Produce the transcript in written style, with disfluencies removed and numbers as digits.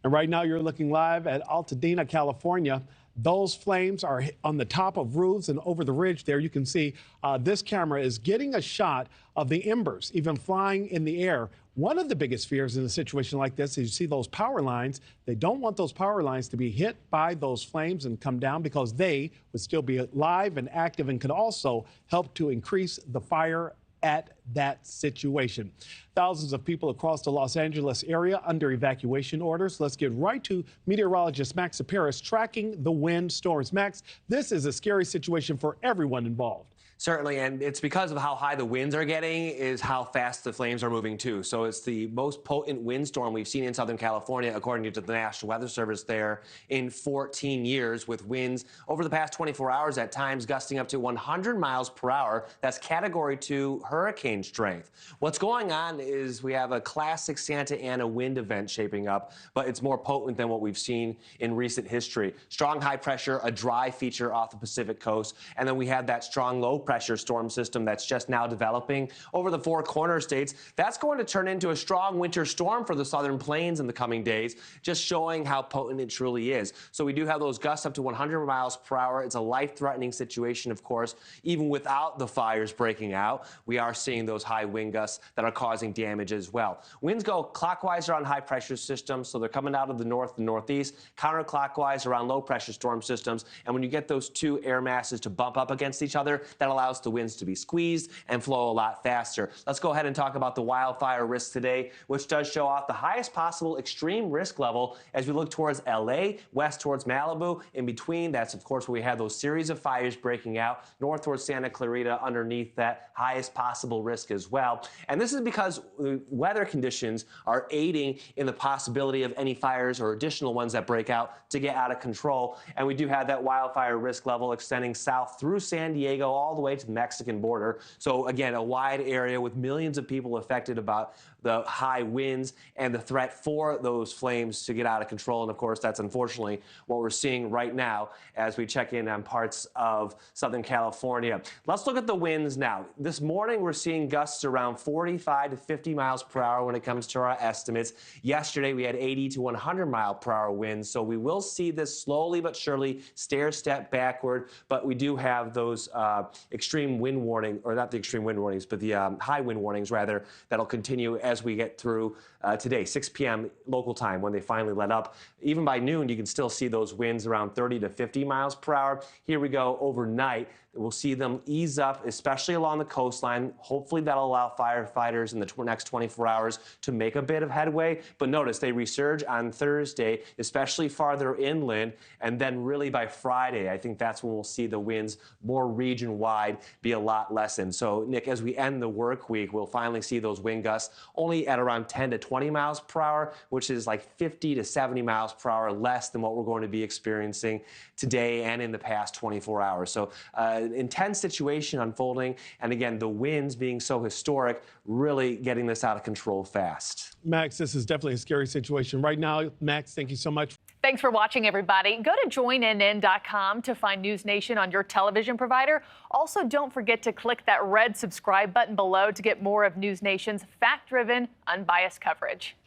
And right now you're looking live at Altadena, California. Those flames are on the top of roofs and over the ridge there. You can see this camera is getting a shot of the embers even flying in the air. One of the biggest fears in a situation like this is you see those power lines. They don't want those power lines to be hit by those flames and come down because they would still be alive and active and could also help to increase the fire at that situation. Thousands of people across the Los Angeles area under evacuation orders. Let's get right to meteorologist Max Tsaparis tracking the wind storms. Max, this is a scary situation for everyone involved. Certainly, and it's because of how high the winds are getting is how fast the flames are moving too. So it's the most potent windstorm we've seen in Southern California, according to the National Weather Service there, in 14 years, with winds over the past 24 hours at times gusting up to 100 miles per hour. That's Category 2 hurricane strength. What's going on is we have a classic Santa Ana wind event shaping up, but it's more potent than what we've seen in recent history. Strong high pressure, a dry feature off the Pacific coast, and then we have that strong low pressure storm system that's just now developing over the Four Corners states. That's going to turn into a strong winter storm for the southern plains in the coming days, just showing how potent it truly is. So we do have those gusts up to 100 miles per hour. It's a life-threatening situation, of course. Even without the fires breaking out, we are seeing those high wind gusts that are causing damage as well. Winds go clockwise around high pressure systems, so they're coming out of the north and northeast, counterclockwise around low pressure storm systems. And when you get those two air masses to bump up against each other, that allows the winds to be squeezed and flow a lot faster. Let's go ahead and talk about the wildfire risk today, which does show off the highest possible extreme risk level as we look towards LA, west towards Malibu. In between, that's of course where we have those series of fires breaking out, north towards Santa Clarita underneath that highest possible risk as well. And this is because the weather conditions are aiding in the possibility of any fires or additional ones that break out to get out of control. And we do have that wildfire risk level extending south through San Diego all the way to the Mexican border. So again, a wide area with millions of people affected about the high winds and the threat for those flames to get out of control. And of course, that's unfortunately what we're seeing right now as we check in on parts of Southern California. Let's look at the winds now. This morning, we're seeing gusts around 45 to 50 miles per hour when it comes to our estimates. Yesterday, we had 80 to 100 mile per hour winds. So we will see this slowly but surely stair step backward. But we do have those extreme wind warning, or not the extreme wind warnings, but the high wind warnings rather, that'll continue as we get through today, 6 p.m. local time when they finally let up. Even by noon, you can still see those winds around 30 to 50 miles per hour. Here we go overnight. We'll see them ease up, especially along the coastline. Hopefully that'll allow firefighters in the next 24 hours to make a bit of headway. But notice they resurge on Thursday, especially farther inland. And then really by Friday, I think that's when we'll see the winds more region-wide be a lot lessened. So Nick, as we end the work week, we'll finally see those wind gusts only at around 10 to 20 miles per hour, which is like 50 to 70 miles per hour less than what we're going to be experiencing today and in the past 24 hours. So intense situation unfolding, and again, the winds being so historic, really getting this out of control fast. Max, this is definitely a scary situation right now. Max, thank you so much. Thanks for watching, everybody. Go to joinnn.com to find NewsNation on your television provider. Also, don't forget to click that red subscribe button below to get more of NewsNation's fact-driven, unbiased coverage.